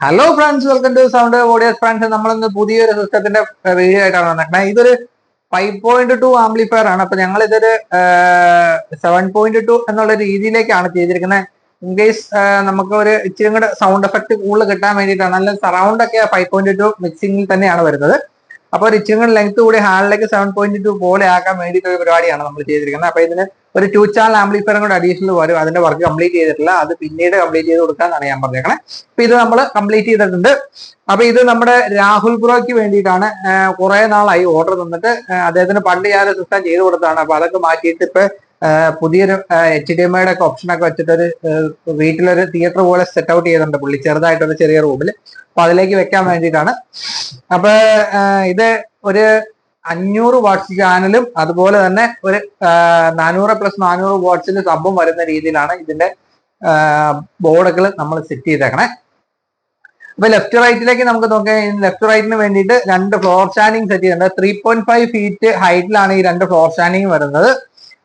Hello friends, welcome to sound audios friends. നമ്മളിന്ന് പുതിയൊരു സിസ്റ്റത്തിന്റെ വീഡിയോ ആയിട്ടാണ് വന്നിട്ടുള്ളത്. ഇതൊരു 5.2 ആംപ്ലിഫയർ ആണ്. അപ്പൊ ഞങ്ങൾ ഇതൊരു 7.2 എന്നുള്ള രീതിയിലേക്കാണ് ചെയ്തിരിക്കുന്നത്. ഇൻ കേസ് നമുക്ക് ഒരു ഇച്ചിരി കൂടെ സൗണ്ട് എഫക്ട് കൂടുതൽ കിട്ടാൻ വേണ്ടിയിട്ടാണ്. നല്ല സറൗണ്ട് ഒക്കെ 5.2 മിക്സിംഗിൽ തന്നെയാണ് വരുന്നത്. അപ്പൊ ഒരു ഇച്ചിരി കൂടെ ലെങ്ത് കൂടി ഹാളിലേക്ക് 7.2 പോലെ ആക്കാൻ വേണ്ടിയിട്ട് ഒരു പരിപാടിയാണ് നമ്മൾ ചെയ്തിരിക്കുന്നത്. അപ്പൊ ഇതിന് ഒരു 2 ചാനൽ ആംപ്ലിഫയറും കൂടെ അഡീഷണൽ വരും. അതിന്റെ വർക്ക് കംപ്ലീറ്റ് ചെയ്തിട്ടില്ല, അത് പിന്നീട് കംപ്ലീറ്റ് ചെയ്ത് കൊടുക്കാന്നാണ് ഞാൻ പറഞ്ഞേക്കണേ. അപ്പൊ ഇത് നമ്മൾ കംപ്ലീറ്റ് ചെയ്തിട്ടുണ്ട്. അപ്പൊ ഇത് നമ്മുടെ രാഹുൽ ബ്രോയ്ക്ക് വേണ്ടിയിട്ടാണ്. കുറെ നാളായി ഓർഡർ തന്നിട്ട് അദ്ദേഹത്തിന് പണ്ട് ഞാൻ സിസ്റ്റം ചെയ്ത് കൊടുത്തതാണ്. അപ്പൊ അതൊക്കെ മാറ്റിയിട്ട് ഇപ്പൊ പുതിയൊരു HDMI ഒക്കെ ഓപ്ഷനൊക്കെ വെച്ചിട്ട് ഒരു വീട്ടിലൊരു തിയേറ്റർ പോലെ സെറ്റ് ഔട്ട് ചെയ്തിട്ടുണ്ട് പുള്ളി, ചെറുതായിട്ടൊരു ചെറിയ റൂമിൽ. അപ്പൊ അതിലേക്ക് വെക്കാൻ വേണ്ടിയിട്ടാണ്. അപ്പൊ ഇത് ഒരു 500 വാട്ട്സ് ചാനലും അതുപോലെ തന്നെ ഒരു 400 + 400 വാട്ട്സിന് സബും വരുന്ന രീതിയിലാണ് ഇതിന്റെ ബോർഡുകൾ നമ്മൾ സെറ്റ് ചെയ്തേക്കണേ. അപ്പൊ ലെഫ്റ്റ് റൈറ്റിലേക്ക് നമുക്ക് നോക്കാം. ലെഫ്റ്റ് റൈറ്റിന് വേണ്ടിയിട്ട് 2 ഫ്ലോർ സ്റ്റാൻഡിങ് സെറ്റ് ചെയ്തിട്ടുണ്ട്. 3.5 ഫീറ്റ് ഹൈറ്റിലാണ് ഈ 2 ഫ്ലോർ സ്റ്റാൻഡിങ് വരുന്നത്.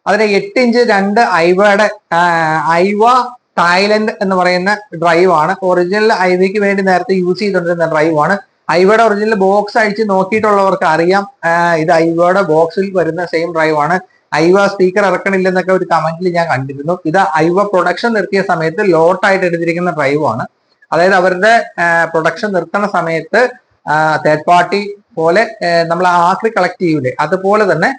അതിന് 8 ഇഞ്ച് 2 ഐവയുടെ ഐവ തായ്ലൻഡ് എന്ന് പറയുന്ന ഡ്രൈവ് ആണ്. ഒറിജിനൽ ഐവിക്ക് വേണ്ടി നേരത്തെ യൂസ് ചെയ്തുകൊണ്ടിരുന്ന ഡ്രൈവ് ആണ്. ഐവയുടെ ഒറിജിനൽ ബോക്സ് അഴിച്ച് നോക്കിയിട്ടുള്ളവർക്ക് അറിയാം, ഇത് ഐവയുടെ ബോക്സിൽ വരുന്ന സെയിം ഡ്രൈവ് ആണ്. ഐവ സ്പീക്കർ ഇറക്കണില്ലെന്നൊക്കെ ഒരു കമന്റിൽ ഞാൻ കണ്ടിരുന്നു. ഇത് ഐവ പ്രൊഡക്ഷൻ നിർത്തിയ സമയത്ത് ലോട്ടായിട്ട് എടുത്തിരിക്കുന്ന ഡ്രൈവ് ആണ്. അതായത് അവരുടെ പ്രൊഡക്ഷൻ നിർത്തുന്ന സമയത്ത് തേർഡ് പാർട്ടി പോലെ നമ്മൾ ആക്രി കളക്ട് ചെയ്യൂലേ, അതുപോലെ തന്നെ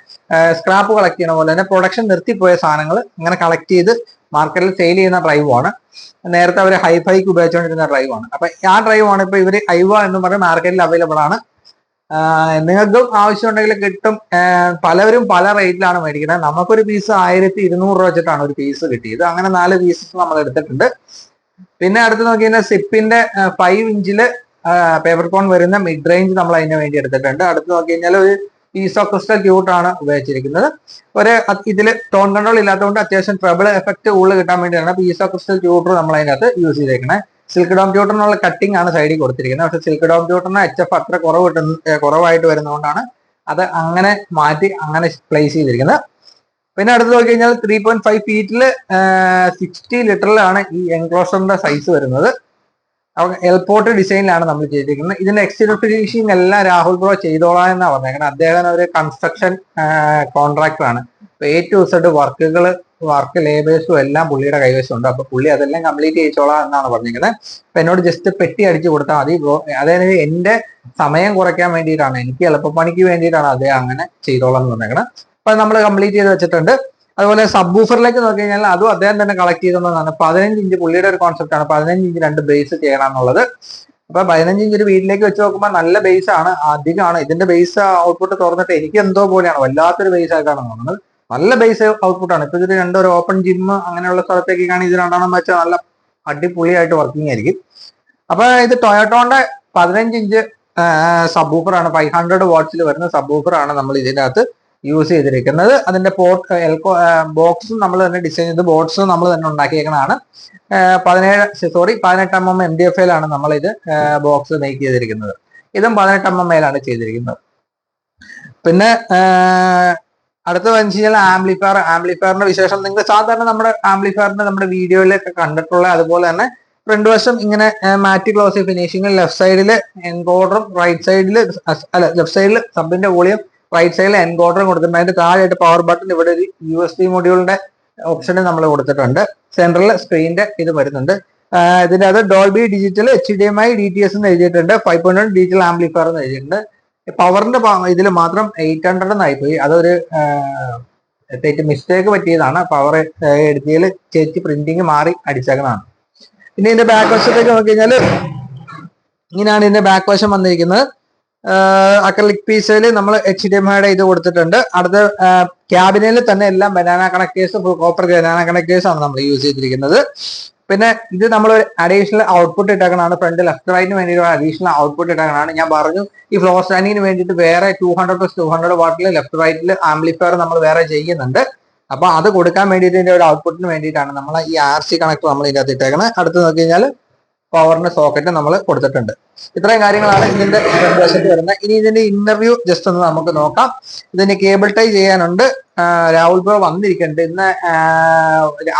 സ്ക്രാപ്പ് കളക്ട് ചെയ്യണ പോലെ തന്നെ പ്രൊഡക്ഷൻ നിർത്തിപ്പോയ സാധനങ്ങൾ ഇങ്ങനെ കളക്ട് ചെയ്ത് മാർക്കറ്റിൽ സെയിൽ ചെയ്യുന്ന ഡ്രൈവ് ആണ്. നേരത്തെ അവർ ഹൈഫൈക്ക് ഉപയോഗിച്ചുകൊണ്ടിരുന്ന ഡ്രൈവ് ആണ്. അപ്പൊ ആ ഡ്രൈവ് ആണ് ഇപ്പൊ ഇവർ ഐവ എന്ന് പറഞ്ഞ മാർക്കറ്റിൽ അവൈലബിൾ ആണ്. നിങ്ങൾക്കും ആവശ്യമുണ്ടെങ്കിൽ കിട്ടും. പലവരും പല റേറ്റിലാണ് മേടിക്കുന്നത്. നമുക്കൊരു പീസ് 1200 രൂപ വെച്ചിട്ടാണ് ഒരു പീസ് കിട്ടിയത്. അങ്ങനെ 4 പീസസ് നമ്മൾ എടുത്തിട്ടുണ്ട്. പിന്നെ അടുത്ത് നോക്കി കഴിഞ്ഞാൽ സിപ്പിന്റെ 5 ഇഞ്ചില് പേപ്പർ കോൺ വരുന്ന മിഡ് റേഞ്ച് നമ്മൾ അതിന് വേണ്ടി എടുത്തിട്ടുണ്ട്. അടുത്ത് നോക്കി കഴിഞ്ഞാൽ ഒരു പീസോ ക്രിസ്റ്റൽ ക്യൂട്ട് ആണ് ഉപയോഗിച്ചിരിക്കുന്നത്. ഒരു ഇതിൽ ടോൺ കൺട്രോൾ ഇല്ലാത്തതുകൊണ്ട് അത്യാവശ്യം ട്രബിൾ എഫക്ട് കൂടുതൽ കിട്ടാൻ വേണ്ടിയാണ് പീസോ ക്രിസ്റ്റൽ ട്യൂട്ടർ നമ്മൾ അതിനകത്ത് യൂസ് ചെയ്തേക്കുന്നത്. സിൽക്ക് ഡോം ട്യൂട്ടറിനുള്ള കട്ടിംഗ് ആണ് സൈഡിൽ കൊടുത്തിരിക്കുന്നത്. പക്ഷെ സിൽക്ക് ഡോം ട്യൂട്ടറിന് HF അത്ര കുറവായിട്ട് വരുന്നതുകൊണ്ടാണ് അത് അങ്ങനെ മാറ്റി അങ്ങനെ പ്ലേസ് ചെയ്തിരിക്കുന്നത്. പിന്നെ അടുത്ത് നോക്കി കഴിഞ്ഞാൽ 3.5 ഫീറ്റില് 60 ലിറ്ററിലാണ് ഈ എൻക്ലോഷറിന്റെ സൈസ് വരുന്നത്. എൽപോർട്ട് ഡിസൈനിലാണ് നമ്മൾ ചെയ്തിരിക്കുന്നത്. ഇതിന്റെ എക്സ്റ്റീരിയർ ഫിനിഷിംഗ് എല്ലാം രാഹുൽ ബ്രോ ചെയ്തോളാം എന്നാണ് പറഞ്ഞേക്കുന്നത്. അദ്ദേഹം ഒരു കൺസ്ട്രക്ഷൻ കോൺട്രാക്ടർ ആണ്. A to Z വർക്ക് ലേബേഴ്സും എല്ലാം പുള്ളിയുടെ കൈവശമുണ്ട്. അപ്പൊ പുള്ളി അതെല്ലാം കംപ്ലീറ്റ് ചെയ്തോളാം എന്നാണ് പറഞ്ഞിരിക്കുന്നത്. അപ്പൊ എന്നോട് ജസ്റ്റ് പെട്ടി അടിച്ചു കൊടുത്താൽ മതി ബ്രോ. അതായത് എന്റെ സമയം കുറയ്ക്കാൻ വേണ്ടിയിട്ടാണ്, എനിക്ക് എളുപ്പപ്പണിക്ക് വേണ്ടിയിട്ടാണ് അദ്ദേഹം അങ്ങനെ ചെയ്തോളാം എന്ന് പറഞ്ഞേക്കുന്നത്. അപ്പൊ നമ്മൾ കംപ്ലീറ്റ് ചെയ്ത് വെച്ചിട്ടുണ്ട്. അതുപോലെ സബ് ബൂഫറിലേക്ക് നോക്കി കഴിഞ്ഞാൽ അതും അദ്ദേഹം തന്നെ കളക്ട് ചെയ്തതാണ്. 15 ഇഞ്ച് പുള്ളിയുടെ ഒരു കോൺസെപ്റ്റ് ആണ്. 15 ഇഞ്ച് 2 ബേസ് ചെയ്യണം എന്നുള്ളത്. അപ്പൊ 15 ഇഞ്ച് ഒരു വീട്ടിലേക്ക് വെച്ച് നോക്കുമ്പോൾ നല്ല ബേസ് ആണ്, അധികമാണ്. ഇതിന്റെ ബേസ് ഔട്ട്പുട്ട് തുറന്നിട്ട് എനിക്ക് എന്തോ പോലെയാണ്, വല്ലാത്തൊരു ബേസ് ആയിട്ടാണ് തോന്നുന്നത്. നല്ല ബേസ് ഔട്ട്പുട്ടാണ്. ഇപ്പൊ ഇതിൽ ഒരു ഓപ്പൺ ജിം അങ്ങനെയുള്ള സ്ഥലത്തേക്കാണ് ഇത് രണ്ടെണ്ണം വെച്ചാൽ നല്ല അടിപൊളിയായിട്ട് വർക്കിംഗ് ആയിരിക്കും. അപ്പൊ ഇത് ടൊയോട്ടോന്റെ 15 ഇഞ്ച് സബ് ബൂഫറാണ്. 500 വാട്ട്സിൽ വരുന്ന സബ് ബൂഫറാണ് നമ്മൾ ഇതിന്റെ അകത്ത് യൂസ് ചെയ്തിരിക്കുന്നത്. അതിന്റെ ബോക്സും നമ്മൾ തന്നെ ഡിസൈൻ ചെയ്ത് ബോർഡ്സും നമ്മൾ തന്നെ ഉണ്ടാക്കിയേക്കുന്നതാണ്. 18 mm MDF-ലാണ് നമ്മൾ ഇത് ബോക്സ് മേക്ക് ചെയ്തിരിക്കുന്നത്. ഇതും 18 mm ചെയ്തിരിക്കുന്നത്. പിന്നെ അടുത്ത വെച്ച് കഴിഞ്ഞാൽ ആംപ്ലിഫയറിന്റെ വിശേഷം നിങ്ങൾ സാധാരണ നമ്മുടെ ആംപ്ലിഫയറിന്റെ നമ്മുടെ വീഡിയോയിലൊക്കെ കണ്ടിട്ടുള്ള അതുപോലെ തന്നെ ഫ്രണ്ട് വശം ഇങ്ങനെ മാറ്റി ക്ലോസി ഫിനിഷിംഗ്, ലെഫ്റ്റ് സൈഡിൽ എൻകോഡറും റൈറ്റ് സൈഡിൽ ലെഫ്റ്റ് സൈഡിൽ സബിന്റെ വോളിയം, റൈറ്റ് സൈഡിൽ എൻകോഡറും കൊടുത്തിട്ടുണ്ട്. അതിന്റെ താഴെയായിട്ട് പവർ ബട്ടൺ, ഇവിടെ ഒരു USB മൊഡ്യൂളിന്റെ ഓപ്ഷന് നമ്മൾ കൊടുത്തിട്ടുണ്ട്. സെൻട്രൽ സ്ക്രീനിന്റെ ഇത് വരുന്നുണ്ട്. ഇതിന്റെ അത് ഡോൾബി ഡിജിറ്റൽ HDMI DTS എന്ന് എഴുതിയിട്ടുണ്ട്. 5.1 ഡിജിറ്റൽ ആംപ്ലിഫയർ എന്ന് എഴുതിയിട്ടുണ്ട്. പവറിന്റെ ഇതിൽ മാത്രം 800 എന്നായിപ്പോയി. അതൊരു മിസ്റ്റേക്ക് പറ്റിയതാണ്. പവർ എടുത്തിയിൽ ചേച്ചി പ്രിന്റിങ് മാറി അടിച്ചേക്കുന്നതാണ്. പിന്നെ ഇതിന്റെ ബാക്ക് വശത്തേക്ക് നോക്കി കഴിഞ്ഞാൽ ഇങ്ങനെയാണ് ഇതിന്റെ ബാക്ക് വശം വന്നിരിക്കുന്നത്. അക്രലിക് പീസിൽ നമ്മൾ HDMI ഇത് കൊടുത്തിട്ടുണ്ട്. അടുത്ത ക്യാബിനിൽ തന്നെ എല്ലാം banana connectors, copper banana connectors ആണ് നമ്മൾ യൂസ് ചെയ്തിരിക്കുന്നത്. പിന്നെ ഇത് നമ്മൾ അഡീഷണൽ ഔട്ട്പുട്ട് ഇട്ടേക്കണാണ്. ഫ്രണ്ട് ലെഫ്റ്റ് റൈറ്റിന് വേണ്ടിയിട്ട് അഡീഷണൽ ഔട്ട്പുട്ട് ഇട്ടേക്കണാണ്. ഞാൻ പറഞ്ഞു ഈ ഫ്ലോർ സ്റ്റാൻഡിങ്ങിന് വേണ്ടിയിട്ട് വേറെ 200 + 200 വാട്ടിൽ ലെഫ്റ്റ് റൈറ്റിൽ ആംപ്ലിഫയർ നമ്മൾ വേറെ ചെയ്യുന്നുണ്ട്. അപ്പൊ അത് കൊടുക്കാൻ വേണ്ടിയിട്ട് ഇതിന്റെ ഒരു ഔട്ട്പുട്ടിന് വേണ്ടിയിട്ടാണ് നമ്മൾ ഈ RC കണക്ടർ നമ്മൾ ഇതിന്റെ അകത്ത് ഇട്ടേക്കുന്നത്. അടുത്ത് നോക്കി കഴിഞ്ഞാൽ പവറിന്റെ സോക്കറ്റ് നമ്മൾ കൊടുത്തിട്ടുണ്ട്. ഇത്രയും കാര്യങ്ങളാണ് ഇതിന്റെ ഫ്രണ്ട് വശത്ത് വരുന്നത്. ഇനി ഇതിന്റെ ഇന്റർവ്യൂ ജസ്റ്റ് ഒന്ന് നമുക്ക് നോക്കാം. ഇതിന് കേബിൾ ടൈ ചെയ്യാനുണ്ട്. രാഹുൽ ബ്രോ വന്നിരിക്കുന്നുണ്ട് ഇന്ന്.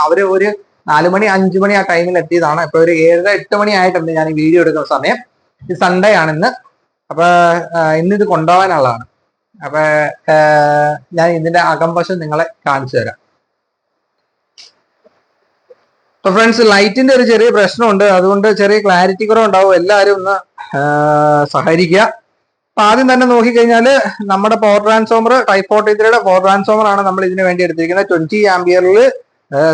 അവര് ഒരു 4 മണി 5 മണി ആ ടൈമിൽ എത്തിയതാണ്. ഇപ്പൊ ഒരു 7-8 മണി ആയിട്ടുണ്ട് ഞാൻ ഈ വീഡിയോ എടുക്കുന്ന സമയം. ഇത് സൺഡേ ആണ് ഇന്ന്. അപ്പൊ ഇന്നിത് കൊണ്ടുപോകാനുള്ളതാണ്. അപ്പൊ ഞാൻ ഇതിന്റെ അകംവശം നിങ്ങളെ കാണിച്ചു തരാം. അപ്പൊ ഫ്രണ്ട്സ്, ലൈറ്റിന്റെ ഒരു ചെറിയ പ്രശ്നമുണ്ട്, അതുകൊണ്ട് ചെറിയ ക്ലാരിറ്റി കുറവുണ്ടാവും. എല്ലാവരും ഒന്ന് സഹകരിക്കുക. അപ്പൊ ആദ്യം തന്നെ നോക്കിക്കഴിഞ്ഞാല് നമ്മുടെ പവർ ട്രാൻസ്ഫോമർ ടൈപ്പ് 43യുടെ പവർ ട്രാൻസ്ഫോമർ ആണ് നമ്മൾ ഇതിന് വേണ്ടി എടുത്തിരിക്കുന്നത്. 20 ആംപിയറിൽ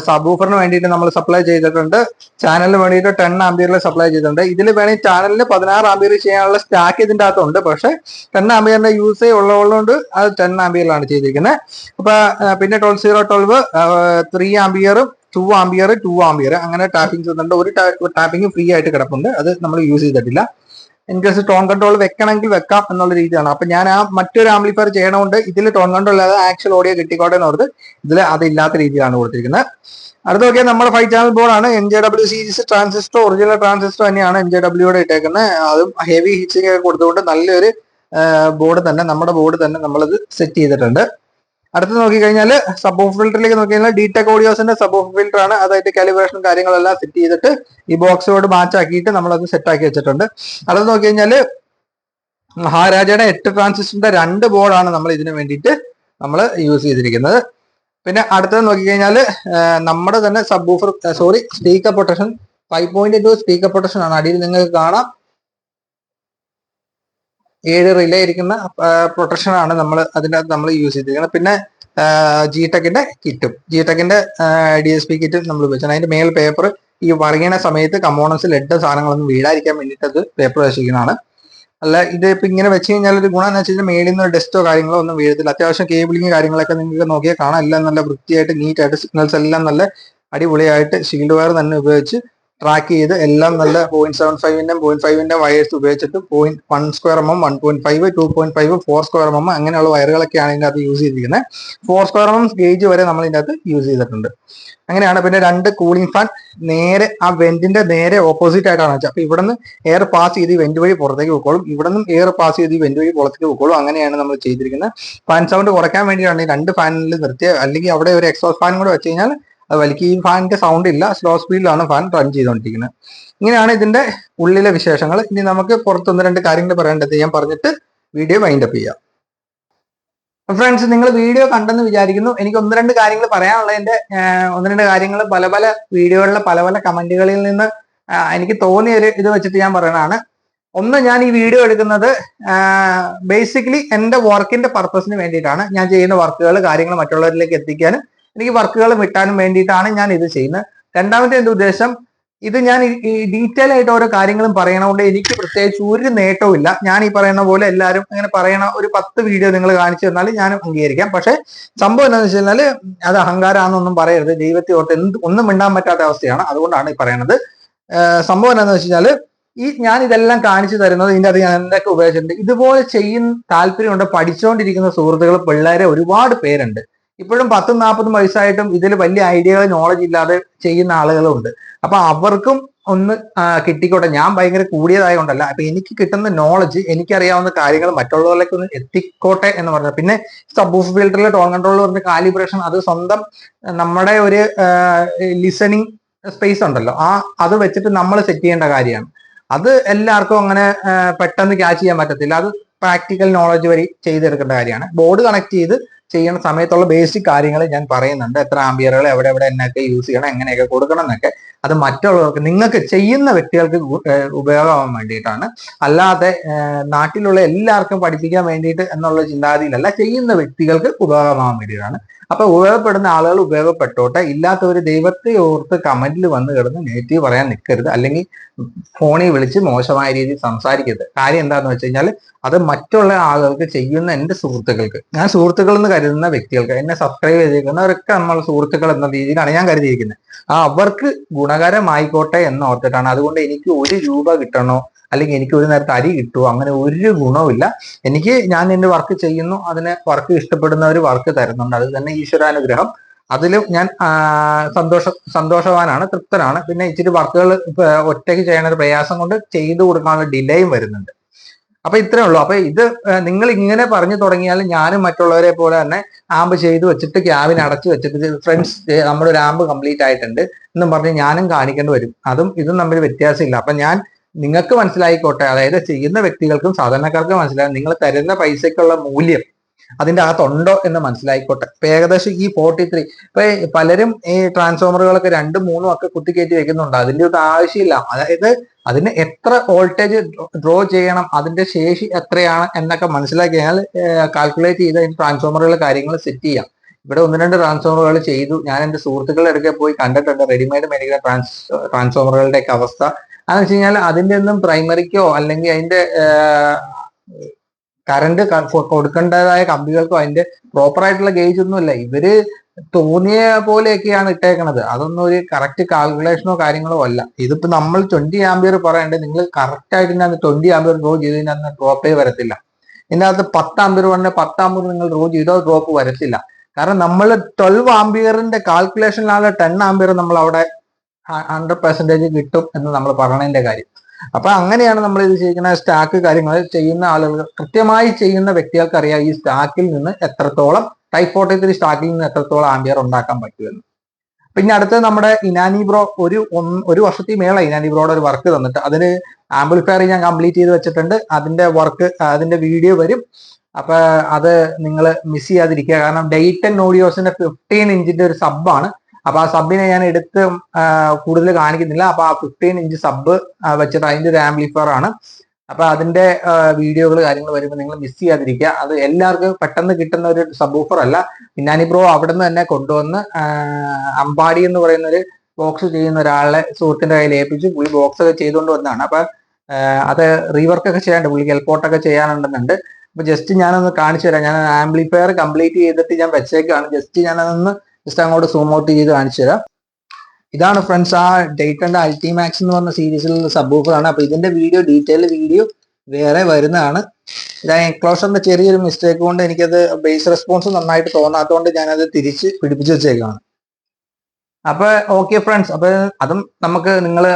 സബ് വൂഫറിന് വേണ്ടിയിട്ട് നമ്മൾ സപ്ലൈ ചെയ്തിട്ടുണ്ട്. ചാനലിന് വേണ്ടിയിട്ട് 10 ആംപിയറിൽ സപ്ലൈ ചെയ്തിട്ടുണ്ട്. ഇതിൽ വേണമെങ്കിൽ ചാനലിന് 16 ആംപിയർ ചെയ്യാനുള്ള സ്റ്റാക്ക് ഇതിന്റെ അകത്തുണ്ട്. പക്ഷെ 10 ആംപിയറിന്റെ യൂസേ ഉള്ളതുകൊണ്ട് അത് 10 ആംപിയറിലാണ് ചെയ്തിരിക്കുന്നത്. അപ്പൊ പിന്നെ 12012 3 ആംപിയറും 2 ആംപിയർ 2 ആംപിയർ അങ്ങനെ ടാപ്പിംഗ് ചെയ്യുന്നുണ്ട്. ഒരു ടാപ്പിംഗ് ഫ്രീ ആയിട്ട് കിടപ്പുണ്ട്, അത് നമ്മൾ യൂസ് ചെയ്തിട്ടില്ല. ഇൻ കേസ് ടോൺ കൺട്രോൾ വെക്കണമെങ്കിൽ വെക്കാം എന്നുള്ള രീതിയാണ്. അപ്പൊ ഞാൻ ആ മറ്റൊരു ആംപ്ലിഫയർ ചെയ്യണോണ്ട് ഇതിൽ ടോൺ കൺട്രോൾ അല്ലാതെ ആക്ച്വൽ ഓഡിയോ കിട്ടിക്കോട്ടെ എന്ന് ഓർത്ത് ഇതിൽ അതില്ലാത്ത രീതിയിലാണ് കൊടുത്തിരിക്കുന്നത്. അടുത്ത നോക്കിയാൽ നമ്മുടെ 5 ചാനൽ ബോർഡാണ്. NJW series transistor, original transistor തന്നെയാണ് NJWയുടെ ഇട്ടേക്കുന്നത്. അതും ഹെവി ഹീറ്റിംഗ് ഒക്കെ കൊടുത്തുകൊണ്ട് നല്ലൊരു ബോർഡ് തന്നെ, നമ്മുടെ ബോർഡ് തന്നെ നമ്മളത് സെറ്റ് ചെയ്തിട്ടുണ്ട്. അടുത്ത് നോക്കിക്കഴിഞ്ഞാൽ സബ് ഓഫ് ഫിൽറ്ററിലേക്ക് നോക്കിക്കഴിഞ്ഞാൽ DTEC ഓഡിയോസിന്റെ സബ് ഓഫ് ഫിൽറ്റർ ആണ്. അതായിട്ട് കാലിബ്രേഷൻ കാര്യങ്ങളെല്ലാം സെറ്റ് ചെയ്തിട്ട് ഈ ബോക്സോട് മാച്ച് ആക്കിയിട്ട് നമ്മളത് സെറ്റ് ആക്കി വെച്ചിട്ടുണ്ട്. അടുത്ത് നോക്കിക്കഴിഞ്ഞാൽ മഹാരാജയുടെ 8 ട്രാൻസിസ്റ്ററിന്റെ 2 ബോർഡാണ് നമ്മൾ ഇതിനു വേണ്ടിയിട്ട് നമ്മൾ യൂസ് ചെയ്തിരിക്കുന്നത്. പിന്നെ അടുത്തത് നോക്കിക്കഴിഞ്ഞാൽ നമ്മുടെ തന്നെ sub offer speaker protection 5.2 speaker protection ആണ്. അടിയിൽ നിങ്ങൾക്ക് കാണാം 7 റിലേ ഇരിക്കുന്ന പ്രൊട്ടക്ഷൻ ആണ് നമ്മൾ അതിൻ്റെ അകത്ത് നമ്മൾ യൂസ് ചെയ്തിരിക്കുന്നത്. പിന്നെ GTECന്റെ കിറ്റും, GTECന്റെ DSP കിറ്റും നമ്മൾ ഉപയോഗിച്ചാണ്. അതിന്റെ മേൽ പേപ്പർ ഈ വറങ്ങണ സമയത്ത് കമ്പോണൻസ് ലെഡ് സാധനങ്ങളൊന്നും വീഴാതിരിക്കാൻ വേണ്ടിയിട്ട് അത് പേപ്പർ വെച്ചിരിക്കുന്നതാണ്. അല്ല ഇത് ഇപ്പൊ ഇങ്ങനെ വെച്ച് കഴിഞ്ഞാൽ ഒരു ഗുണം എന്ന് വെച്ച് കഴിഞ്ഞാൽ മേളിൽ നിന്ന് ഡസ്റ്റോ കാര്യങ്ങളോ ഒന്നും വീഴത്തില്ല. അത്യാവശ്യം കേബിളിങ് കാര്യങ്ങളൊക്കെ നിങ്ങൾക്ക് നോക്കിയാൽ കാണാം. എല്ലാം നല്ല വൃത്തിയായിട്ട് നീറ്റായിട്ട് സിഗ്നൽസ് എല്ലാം നല്ല അടിപൊളിയായിട്ട് ഷീൽഡ് വയർ തന്നെ ഉപയോഗിച്ച് ട്രാക്ക് ചെയ്ത് എല്ലാം നല്ല 0.75ന്റെ 0.5ന്റെ വയേഴ്സ് ഉപയോഗിച്ചിട്ട് 0.1 സ്ക്വയർ mm 1.5 2.5 4 സ്ക്വയർ mm അങ്ങനെയുള്ള വയറുകളൊക്കെയാണ് ഇതിൻ്റെ അകത്ത് യൂസ് ചെയ്തിരിക്കുന്നത്. 4 സ്ക്വയർ mm ഗേജ് വരെ നമ്മൾ ഇതിൻ്റെ അകത്ത് യൂസ് ചെയ്തിട്ടുണ്ട്. അങ്ങനെയാണ്. പിന്നെ 2 കൂളിംഗ് ഫാൻ നേരെ ആ വെന്റിന്റെ നേരെ ഓപ്പോസിറ്റ് ആയിട്ടാണ് വെച്ചത്. അപ്പൊ ഇവിടെ നിന്ന് എയർ പാസ് ചെയ്ത് വെന്റ് വഴി പുറത്തേക്ക് പോയിക്കോളും, ഇവിടെ നിന്നും എയർ പാസ് ചെയ്ത് വെന്റ് വഴി പുറത്തേക്ക് പോയിക്കോളും. അങ്ങനെയാണ് നമ്മൾ ചെയ്തിരിക്കുന്നത്. ഫാൻ സൗണ്ട് കുറയ്ക്കാൻ വേണ്ടിയിട്ടാണ് ഈ 2 ഫാനിൽ നിർത്തിയത്. അല്ലെങ്കിൽ അവിടെ ഒരു എക്സോസ്റ്റ് ഫാൻ കൂടെ വെച്ച് കഴിഞ്ഞാൽ അത് വലിക്ക് ഈ ഫാനിന്റെ സൗണ്ട് ഇല്ല, സ്ലോ സ്പീഡിലാണ് ഫാൻ റൺ ചെയ്തുകൊണ്ടിരിക്കുന്നത്. ഇങ്ങനെയാണ് ഇതിന്റെ ഉള്ളിലെ വിശേഷങ്ങൾ. ഇനി നമുക്ക് പുറത്ത് 1-2 കാര്യങ്ങൾ പറയേണ്ടത് ഞാൻ പറഞ്ഞിട്ട് വീഡിയോ വൈൻഡപ്പ് ചെയ്യാം. ഫ്രണ്ട്സ്, നിങ്ങൾ വീഡിയോ കണ്ടെന്ന് വിചാരിക്കുന്നു. എനിക്ക് 1-2 കാര്യങ്ങൾ പറയാനുള്ളതിന്റെ 1-2 കാര്യങ്ങൾ പല പല വീഡിയോകളിലെ പല പല കമന്റുകളിൽ നിന്ന് എനിക്ക് തോന്നിയ ഒരു ഇത് വെച്ചിട്ട് ഞാൻ പറയണതാണ്. ഒന്ന്, ഞാൻ ഈ വീഡിയോ എടുക്കുന്നത് ബേസിക്കലി എൻ്റെ വർക്കിന്റെ പർപ്പസിന് വേണ്ടിയിട്ടാണ്. ഞാൻ ചെയ്യുന്ന വർക്കുകൾ കാര്യങ്ങൾ മറ്റുള്ളവരിലേക്ക് എത്തിക്കാനും എനിക്ക് വർക്കുകൾ വിട്ടാനും വേണ്ടിയിട്ടാണ് ഞാൻ ഇത് ചെയ്യുന്നത്. രണ്ടാമത്തെ എൻ്റെ ഉദ്ദേശം, ഇത് ഞാൻ ഈ ഡീറ്റെയിൽ ആയിട്ട് ഓരോ കാര്യങ്ങളും പറയണതുകൊണ്ട് എനിക്ക് പ്രത്യേകിച്ച് ഒരു നേട്ടവും ഇല്ല. ഞാൻ ഈ പറയുന്ന പോലെ എല്ലാവരും അങ്ങനെ പറയണ ഒരു 10 വീഡിയോ നിങ്ങൾ കാണിച്ചു തന്നാൽ ഞാനും അംഗീകരിക്കാം. പക്ഷെ സംഭവം എന്താണെന്ന് വെച്ച് കഴിഞ്ഞാൽ അത് അഹങ്കാരമാണെന്നൊന്നും പറയരുത്. ദൈവത്തെ ഓർത്ത് ഒന്നും മിണ്ടാൻ പറ്റാത്ത അവസ്ഥയാണ്. അതുകൊണ്ടാണ് ഈ പറയണത്. സംഭവം എന്താണെന്ന് വെച്ച് കഴിഞ്ഞാൽ ഞാൻ ഇതെല്ലാം കാണിച്ചു തരുന്നത് ഇതിൻ്റെ അത് ഞാൻ എന്തൊക്കെ ഉപയോഗിച്ചിട്ടുണ്ട്. ഇതുപോലെ ചെയ്യുന്ന താല്പര്യമുണ്ട് പഠിച്ചുകൊണ്ടിരിക്കുന്ന സുഹൃത്തുക്കൾ പിള്ളേരെ ഒരുപാട് പേരുണ്ട്. ഇപ്പോഴും 10-40 വയസ്സായിട്ടും ഇതിൽ വലിയ ഐഡിയകൾ നോളജ് ഇല്ലാതെ ചെയ്യുന്ന ആളുകളുണ്ട്. അപ്പൊ അവർക്കും ഒന്ന് കിട്ടിക്കോട്ടെ. ഞാൻ ഭയങ്കര കൂടിയതായ കൊണ്ടല്ല, അപ്പൊ എനിക്ക് കിട്ടുന്ന നോളജ്, എനിക്കറിയാവുന്ന കാര്യങ്ങൾ മറ്റുള്ളവരിലേക്ക് ഒന്ന് എത്തിക്കോട്ടെ എന്ന് പറഞ്ഞത്. പിന്നെ സബ് വൂഫർ ഫിൽറ്ററിലെ ടോൺ കൺട്രോൾ പറഞ്ഞ കാലിബ്രേഷൻ, അത് സ്വന്തം നമ്മുടെ ഒരു ലിസണിങ് സ്പേസ് ഉണ്ടല്ലോ, അത് വെച്ചിട്ട് നമ്മൾ സെറ്റ് ചെയ്യേണ്ട കാര്യമാണ്. അത് എല്ലാവർക്കും അങ്ങനെ പെട്ടെന്ന് ക്യാച്ച് ചെയ്യാൻ പറ്റത്തില്ല. അത് പ്രാക്ടിക്കൽ നോളജ് വഴി ചെയ്തെടുക്കേണ്ട കാര്യമാണ്. ബോർഡ് കണക്ട് ചെയ്ത് ചെയ്യുന്ന സമയത്തുള്ള ബേസിക് കാര്യങ്ങൾ ഞാൻ പറയുന്നുണ്ട്. എത്ര ആംബിയറുകൾ എവിടെ എന്നൊക്കെ യൂസ് ചെയ്യണം, എങ്ങനെയൊക്കെ കൊടുക്കണം എന്നൊക്കെ. അത് മറ്റുള്ളവർക്ക്, നിങ്ങൾക്ക് ചെയ്യുന്ന വ്യക്തികൾക്ക് ഉപയോഗമാവാൻ വേണ്ടിയിട്ടാണ്. അല്ലാതെ നാട്ടിലുള്ള എല്ലാവർക്കും പഠിപ്പിക്കാൻ വേണ്ടിയിട്ട് എന്നുള്ള ചിന്താഗതിയിലല്ല, ചെയ്യുന്ന വ്യക്തികൾക്ക് ഉപയോഗമാവാൻ വേണ്ടിയിട്ടാണ്. അപ്പൊ ഉപയോഗപ്പെടുന്ന ആളുകൾ ഉപയോഗപ്പെട്ടോട്ടെ. ഇല്ലാത്തവർ ദൈവത്തെ ഓർത്ത് കമന്റിൽ വന്ന് കിടന്ന് നെഗറ്റീവ് പറയാൻ നിൽക്കരുത്, അല്ലെങ്കിൽ ഫോണിൽ വിളിച്ച് മോശമായ രീതിയിൽ സംസാരിക്കരുത്. കാര്യം എന്താണെന്ന് വെച്ച് കഴിഞ്ഞാൽ അത് മറ്റുള്ള ആളുകൾക്ക്, ചെയ്യുന്ന എൻ്റെ സുഹൃത്തുക്കൾക്ക്, ഞാൻ സുഹൃത്തുക്കൾ എന്ന് കരുതുന്ന വ്യക്തികൾക്ക്, എന്നെ സബ്സ്ക്രൈബ് ചെയ്തിരിക്കുന്നവരൊക്കെ നമ്മൾ സുഹൃത്തുക്കൾ എന്ന രീതിയിലാണ് ഞാൻ കരുതിയിരിക്കുന്നത്. അവർക്ക് ഗുണകരമായിക്കോട്ടെ എന്ന് ഓർത്തിട്ടാണ്. അതുകൊണ്ട് എനിക്ക് 1 രൂപ കിട്ടണോ അല്ലെങ്കിൽ എനിക്ക് ഒരു നേരത്തെ അരി കിട്ടുമോ അങ്ങനെ ഒരു ഗുണവുമില്ല. ഞാൻ എൻ്റെ വർക്ക് ചെയ്യുന്നു, അതിന് വർക്ക് ഇഷ്ടപ്പെടുന്നവർ വർക്ക് തരുന്നുണ്ട്. അത് തന്നെ ഈശ്വരാനുഗ്രഹം. അതിലും ഞാൻ സന്തോഷവാനാണ്, തൃപ്തനാണ്. പിന്നെ ഇച്ചിരി വർക്കുകൾ ഒറ്റയ്ക്ക് ചെയ്യുന്ന ഒരു പ്രയാസം കൊണ്ട് ചെയ്തു കൊടുക്കാനുള്ള ഡിലേയും വരുന്നുണ്ട്. അപ്പൊ ഇത്രേ ഉള്ളൂ. അപ്പൊ ഇത് നിങ്ങൾ ഇങ്ങനെ പറഞ്ഞു തുടങ്ങിയാൽ ഞാനും മറ്റുള്ളവരെ പോലെ തന്നെ ആമ്പ് ചെയ്ത് വെച്ചിട്ട് ക്യാബിൻ അടച്ചു വെച്ചിട്ട് ഫ്രണ്ട്സ് നമ്മുടെ ഒരു ആമ്പ് കംപ്ലീറ്റ് ആയിട്ടുണ്ട് എന്നും പറഞ്ഞ് ഞാനും കാണിക്കേണ്ടി വരും. അതും ഇതും തമ്മിൽ വ്യത്യാസമില്ല. അപ്പൊ ഞാൻ നിങ്ങൾക്ക് മനസ്സിലായിക്കോട്ടെ, അതായത് ചെയ്യുന്ന വ്യക്തികൾക്കും സാധാരണക്കാർക്കും മനസ്സിലാകും നിങ്ങൾ തരുന്ന പൈസക്കുള്ള മൂല്യം അതിന്റെ അകത്തുണ്ടോ എന്ന് മനസ്സിലായിക്കോട്ടെ. ഇപ്പൊ ഏകദേശം ഈ 43 ഇപ്പൊ പലരും ഈ ട്രാൻസ്ഫോമറുകളൊക്കെ 2, 3 ഒക്കെ കുത്തിക്കയറ്റി വെക്കുന്നുണ്ട്. അതിന്റെ ഒന്നും ആവശ്യമില്ല. അതായത് അതിന് എത്ര വോൾട്ടേജ് ഡ്രോ ചെയ്യണം, അതിന്റെ ശേഷി എത്രയാണ് എന്നൊക്കെ മനസ്സിലാക്കി കഴിഞ്ഞാൽ കാൽക്കുലേറ്റ് ചെയ്ത് അതിന് ട്രാൻസ്ഫോമറുകൾ കാര്യങ്ങൾ സെറ്റ് ചെയ്യാം. ഇവിടെ 1-2 ട്രാൻസ്ഫോമറുകൾ ചെയ്തു. ഞാൻ എന്റെ സുഹൃത്തുക്കളുടെ അടുക്കെ പോയി കണ്ടിട്ടുണ്ട് റെഡിമെയ്ഡ് മേടിക്കുന്ന ട്രാൻസ്ഫോമറുകളുടെ ഒക്കെ അവസ്ഥ. അതെന്ന് വെച്ച് കഴിഞ്ഞാൽ അതിന്റെ ഒന്നും പ്രൈമറിക്കോ അല്ലെങ്കിൽ അതിന്റെ കറണ്ട് കൊടുക്കേണ്ടതായ കമ്പികൾക്കോ അതിന്റെ പ്രോപ്പർ ആയിട്ടുള്ള ഗേജ് ഒന്നുമില്ല. ഇവര് തോന്നിയ പോലെയൊക്കെയാണ് ഇട്ടേക്കണത്. അതൊന്നും ഒരു കറക്റ്റ് കാൽക്കുലേഷനോ കാര്യങ്ങളോ അല്ല. ഇതിപ്പോ നമ്മൾ 20 ആംപിയർ പറയണ്ടേ, നിങ്ങൾ കറക്റ്റ് ആയിട്ട് ഇതിനകത്ത് 20 ആംപിയർ ഡ്രോ ചെയ്ത് ഇതിനകത്ത് ഡ്രോപ്പേ വരത്തില്ല. ഇതിനകത്ത് 10 ആംപിയർ പറഞ്ഞ 10 ആംപിയർ നിങ്ങൾ ഡ്രോ ചെയ്തോ ഡ്രോപ്പ് വരത്തില്ല. കാരണം നമ്മൾ 12 ആംപിയറിന്റെ കാൽക്കുലേഷനിലാണ് 10 ആംപിയർ നമ്മൾ അവിടെ 100% കിട്ടും എന്ന് നമ്മൾ പറയണതിന്റെ കാര്യം. അപ്പൊ അങ്ങനെയാണ് നമ്മൾ ഇത് ചെയ്യുന്ന സ്റ്റാക്ക് കാര്യങ്ങൾ ചെയ്യുന്ന ആളുകൾ, കൃത്യമായി ചെയ്യുന്ന വ്യക്തികൾക്ക് അറിയാം ഈ സ്റ്റാക്കിൽ നിന്ന് എത്രത്തോളം ടൈപ്പ് 43 സ്റ്റാക്കിൽ നിന്ന് എത്രത്തോളം ആംപിയർ ഉണ്ടാക്കാൻ പറ്റുമെന്ന്. പിന്നെ അടുത്തത് നമ്മുടെ ഇനാനി ബ്രോ ഒരു വർഷത്തിൽ മേള ഇനാനി ബ്രോയുടെ ഒരു വർക്ക് തന്നിട്ട് അതിന് ആംപ്ലിഫയർ ഞാൻ കംപ്ലീറ്റ് ചെയ്ത് വെച്ചിട്ടുണ്ട്. അതിന്റെ വർക്ക് അതിന്റെ വീഡിയോ വരും. അപ്പൊ അത് നിങ്ങൾ മിസ് ചെയ്യാതിരിക്കുക. കാരണം ഡെയ്റ്റൻ ഓഡിയോസിന്റെ 15 ഇഞ്ചിന്റെ ഒരു സബ്ബാണ്. അപ്പൊ ആ സബിനെ ഞാൻ എടുത്ത് കൂടുതൽ കാണിക്കുന്നില്ല. അപ്പൊ ആ 15 ഇഞ്ച് സബ് വെച്ചിട്ട് അതിന്റെ ഒരു ആംപ്ലിഫയർ ആണ്. അപ്പൊ അതിന്റെ വീഡിയോകൾ കാര്യങ്ങൾ വരുമ്പോൾ നിങ്ങൾ മിസ് ചെയ്യാതിരിക്കുക. അത് എല്ലാവർക്കും പെട്ടെന്ന് കിട്ടുന്ന ഒരു സബ് ഊഫർ അല്ല. ഇനാനി ബ്രോ അവിടെ നിന്ന് തന്നെ കൊണ്ടുവന്ന് അമ്പാടി എന്ന് പറയുന്ന ഒരു ബോക്സ് ചെയ്യുന്ന ഒരാളെ സുഹൃത്തിന്റെ കയ്യിൽ ഏൽപ്പിച്ചു. പുള്ളി ബോക്സ് ഒക്കെ ചെയ്തുകൊണ്ട് വന്നതാണ്. അപ്പൊ അത് റീവർക്ക് ഒക്കെ ചെയ്യാണ്ട് പുള്ളിക്ക് എൽപോർട്ടൊക്കെ ചെയ്യാനുണ്ടെന്നുണ്ട്. അപ്പൊ ജസ്റ്റ് ഞാനൊന്ന് കാണിച്ചു തരാം. ഞാൻ ആംപ്ലിഫയർ കംപ്ലീറ്റ് ചെയ്തിട്ട് ഞാൻ വെച്ചേക്കാണ്. ജസ്റ്റ് ഞാനതൊന്ന് അങ്ങോട്ട് സൂം ഔട്ട് ചെയ്ത് കാണിച്ചു തരാം. ഇതാണ് ഫ്രണ്ട്സ് ആ ഡേറ്റന്റെ അൾട്ടിമാക്സ് എന്ന് പറഞ്ഞ സീരീസിലുള്ള സബ് ഊഫറാണ്. അപ്പൊ ഇതിന്റെ ഡീറ്റെയിൽ വീഡിയോ വേറെ വരുന്നതാണ്. ഞാൻ എൻക്ലോഷറിന്റെ ചെറിയൊരു മിസ്റ്റേക്ക് കൊണ്ട് എനിക്കത് ബേസ് റെസ്പോൺസ് നന്നായിട്ട് തോന്നാത്തതുകൊണ്ട് ഞാനത് തിരിച്ച് പിടിപ്പിച്ച് വെച്ചേക്കാണ്. അപ്പൊ ഓക്കെ ഫ്രണ്ട്സ്, അപ്പൊ അതും നമുക്ക് നിങ്ങൾ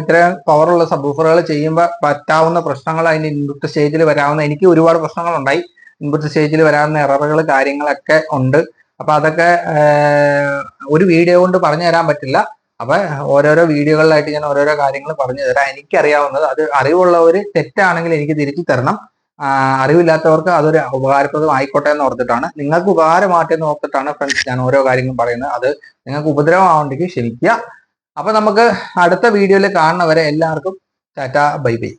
ഇത്രയും പവറുള്ള സബ് ഊഫറുകൾ ചെയ്യുമ്പോൾ പറ്റാവുന്ന പ്രശ്നങ്ങൾ അതിന്റെ ഇൻപുട്ട് സ്റ്റേജിൽ വരാവുന്ന, എനിക്ക് ഒരുപാട് പ്രശ്നങ്ങൾ ഉണ്ടായി. ഇൻപുട്ട് സ്റ്റേജിൽ വരാവുന്ന എററുകൾ കാര്യങ്ങളൊക്കെ ഉണ്ട്. അപ്പൊ അതൊക്കെ ഒരു വീഡിയോ കൊണ്ട് പറഞ്ഞു തരാൻ പറ്റില്ല. അപ്പൊ ഓരോരോ വീഡിയോകളിലായിട്ട് ഞാൻ ഓരോരോ കാര്യങ്ങൾ പറഞ്ഞു തരാം. എനിക്കറിയാവുന്നത്, അത് അറിവുള്ളവർ തെറ്റാണെങ്കിൽ എനിക്ക് തിരിച്ചു തരണം. അറിവില്ലാത്തവർക്ക് അതൊരു ഉപകാരപ്രദം ആയിക്കോട്ടെ എന്ന് ഓർത്തിട്ടാണ്, നിങ്ങൾക്ക് ഉപകാരമാട്ടെ എന്ന് ഓർത്തിട്ടാണ് ഫ്രണ്ട്സ് ഞാൻ ഓരോ കാര്യങ്ങളും പറയുന്നത്. അത് നിങ്ങൾക്ക് ഉപദ്രവമാവേണ്ടെങ്കിൽ ക്ഷമിക്കുക. അപ്പൊ നമുക്ക് അടുത്ത വീഡിയോയിൽ കാണുന്നവരെ എല്ലാവർക്കും ടാറ്റ ബൈ ബൈ.